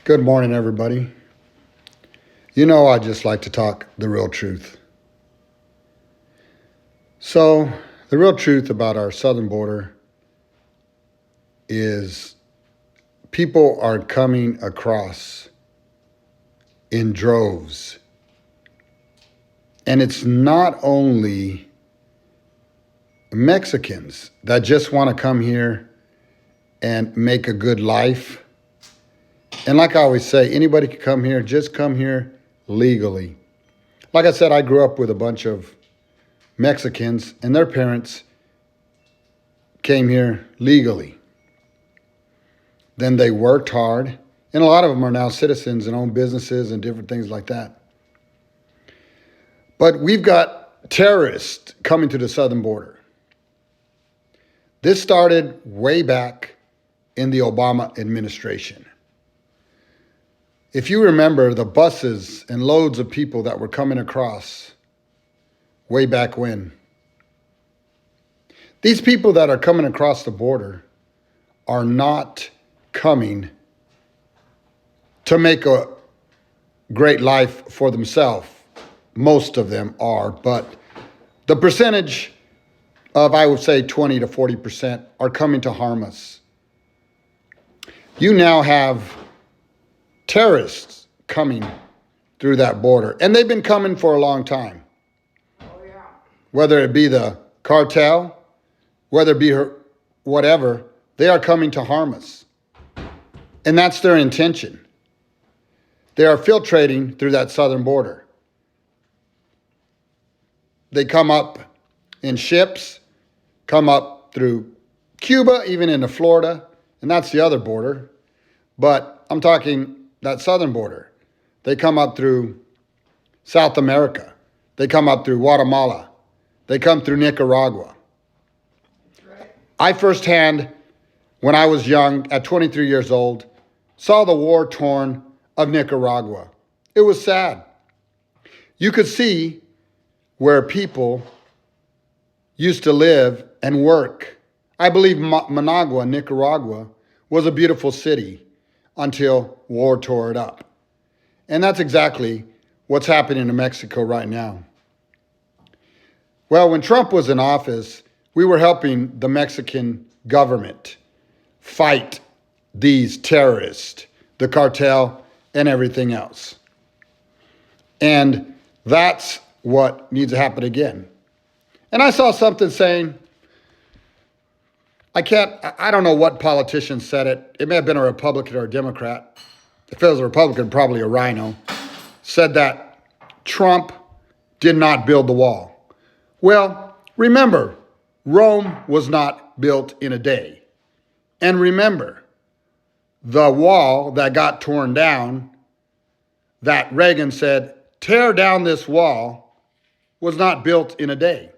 Good morning, everybody. You know, I just like to talk the real truth. So, the real truth about our southern border is people are coming across in droves. And it's not only Mexicans that just want to come here and make a good life. And like I always say, anybody can come here, just come here legally. Like I said, I grew up with a bunch of Mexicans, and their parents came here legally. Then they worked hard, and a lot of them are now citizens and own businesses and different things like that. But we've got terrorists coming to the southern border. This started way back in the Obama administration. If you remember the buses and loads of people that were coming across way back when, these people that are coming across the border are not coming to make a great life for themselves. Most of them are, but the percentage of, I would say, 20 to 40% are coming to harm us. You now have terrorists coming through that border, and they've been coming for a long time. Whether it be the cartel, whether it be whatever, they are coming to harm us. And that's their intention. They are filtrating through that southern border. They come up in ships, come up through Cuba, even into Florida, and that's the other border. But I'm talking that southern border. They come up through South America. They come up through Guatemala. They come through Nicaragua. I firsthand, when I was young, at 23 years old, saw the war-torn of Nicaragua. It was sad. You could see where people used to live and work. I believe Managua, Nicaragua, was a beautiful city until war tore it up. And that's exactly what's happening in Mexico right now. Well, when Trump was in office, we were helping the Mexican government fight these terrorists, the cartel, and everything else. And that's what needs to happen again. And I saw something saying, I don't know what politician said it. It may have been a Republican or a Democrat. If it was a Republican, probably a rhino. Said that Trump did not build the wall. Well, remember, Rome was not built in a day. And remember, the wall that got torn down, that Reagan said, tear down this wall, was not built in a day.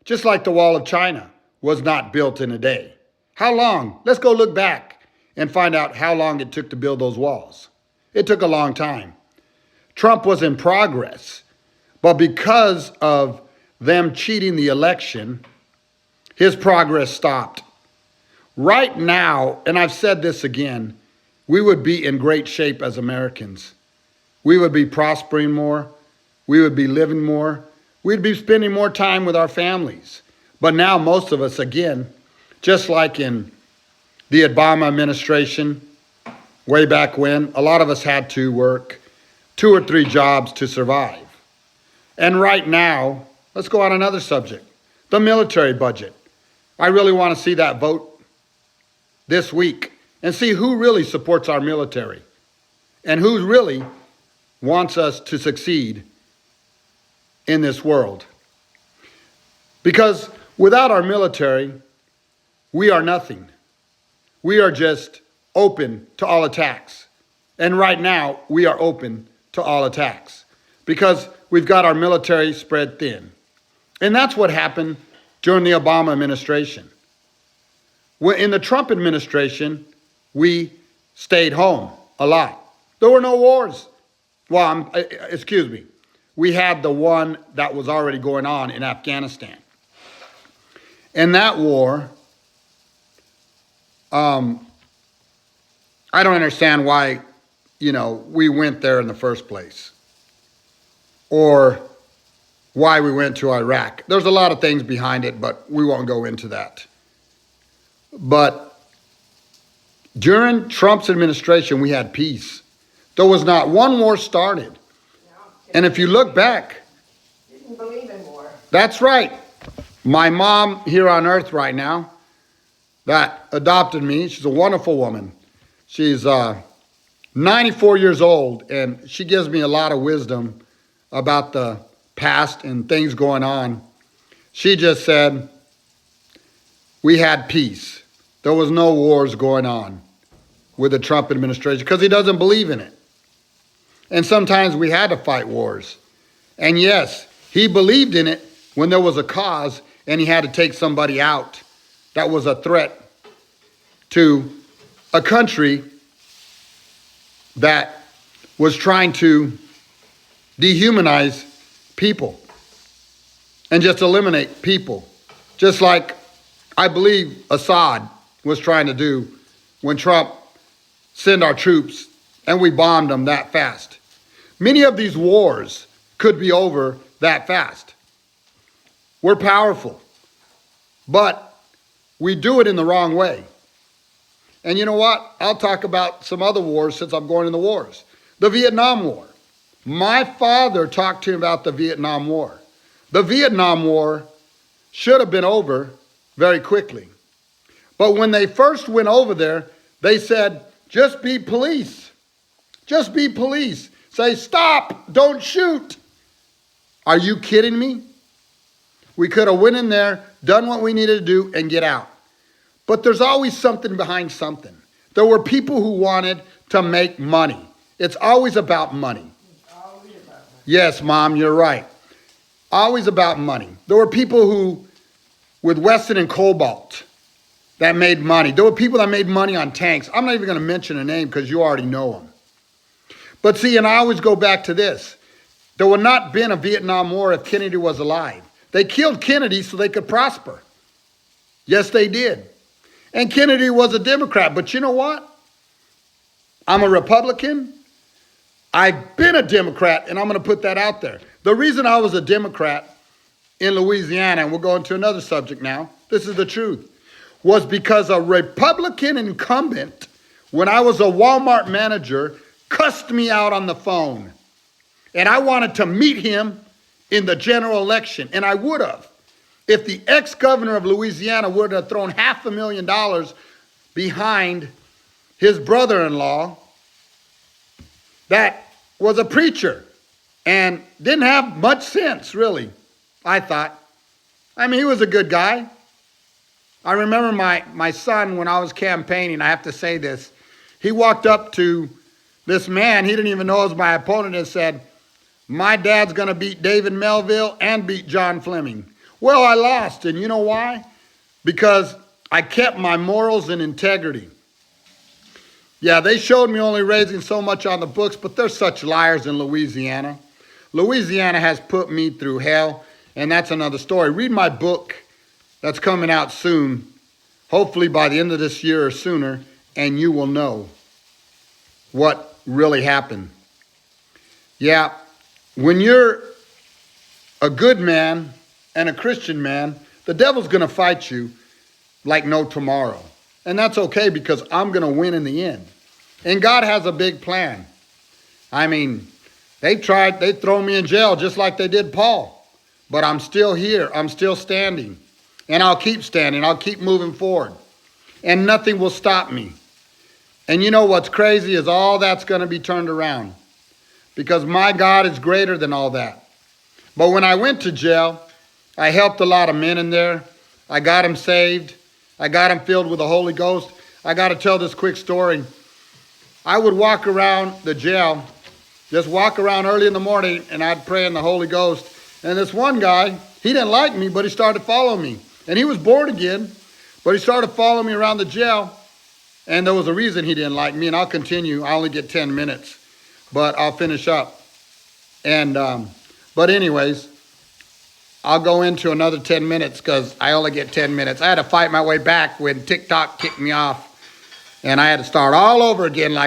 Just like the wall of China was not built in a day. How long? Let's go look back and find out how long it took to build those walls. It took a long time. Trump was in progress, but because of them cheating the election, his progress stopped. Right now, and I've said this again, we would be in great shape as Americans. We would be prospering more. We would be living more. We'd be spending more time with our families. But now most of us, again, just like in the Obama administration, way back when, a lot of us had to work 2 or 3 jobs to survive. And right now, let's go on another subject, the military budget. I really want to see that vote this week and see who really supports our military and who really wants us to succeed in this world. Because without our military, we are nothing. We are just open to all attacks. And right now, we are open to all attacks because we've got our military spread thin. And that's what happened during the Obama administration. In the Trump administration, we stayed home a lot. There were no wars. Well, excuse me. We had the one that was already going on in Afghanistan. And that war, I don't understand why we went there in the first place, or why we went to Iraq. There's a lot of things behind it, but we won't go into that. But during Trump's administration, we had peace. There was not one war started. And if you look back, Didn't believe in war. that's right. My mom here on earth right now that adopted me, she's a wonderful woman. She's 94 years old, and she gives me a lot of wisdom about the past and things going on. She just said, we had peace. There was no wars going on with the Trump administration because he doesn't believe in it. And sometimes we had to fight wars. And yes, he believed in it when there was a cause and he had to take somebody out that was a threat to a country that was trying to dehumanize people and just eliminate people. Just like I believe Assad was trying to do when Trump sent our troops and we bombed them that fast. Many of these wars could be over that fast. We're powerful, but we do it in the wrong way. And you know what? I'll talk about some other wars since I'm going in the wars. The Vietnam War. My father talked to me about the Vietnam War. The Vietnam War should have been over very quickly. But when they first went over there, they said, just be police. Just be police. Say, stop, don't shoot. Are you kidding me? We could have went in there, done what we needed to do, and get out. But there's always something behind something. There were people who wanted to make money. It's always about money. Always about money. Yes, Mom, you're right. Always about money. There were people who, with Weston and Cobalt, that made money. There were people that made money on tanks. I'm not even going to mention a name because you already know them. But see, and I always go back to this. There would not have been a Vietnam War if Kennedy was alive. They killed Kennedy so they could prosper. Yes, they did. And Kennedy was a Democrat. But you know what? I'm a Republican. I've been a Democrat, and I'm going to put that out there. The reason I was a Democrat in Louisiana, and we'll go into another subject now, this is the truth, was because a Republican incumbent, when I was a Walmart manager, cussed me out on the phone. And I wanted to meet him in the general election, and I would have. If the ex-governor of Louisiana would have thrown $500,000 behind his brother-in-law that was a preacher and didn't have much sense, really, I thought. I mean, he was a good guy. I remember my son, when I was campaigning, I have to say this, he walked up to this man, he didn't even know it was my opponent, and said, my dad's going to beat David Melville and beat John Fleming. Well, I lost, and you know why? Because I kept my morals and integrity. Yeah, they showed me only raising so much on the books, but they're such liars in Louisiana. Louisiana has put me through hell, and that's another story. Read my book that's coming out soon, hopefully by the end of this year or sooner, and you will know what really happened. Yeah, when you're a good man and a Christian man, the devil's going to fight you like no tomorrow. And that's okay because I'm going to win in the end. And God has a big plan. I mean, they throw me in jail just like they did Paul. But I'm still here. I'm still standing. And I'll keep standing. I'll keep moving forward. And nothing will stop me. And you know what's crazy is all that's going to be turned around. Because my God is greater than all that. But when I went to jail, I helped a lot of men in there. I got them saved. I got them filled with the Holy Ghost. I got to tell this quick story. I would walk around the jail, just walk around early in the morning, and I'd pray in the Holy Ghost. And this one guy, he didn't like me, but he started following me. And he was born again, but he started following me around the jail. And there was a reason he didn't like me, and I'll continue. I only get 10 minutes, but I'll finish up. And but anyways, I'll go into another 10 minutes because I only get 10 minutes. I had to fight my way back when TikTok kicked me off, and I had to start all over again like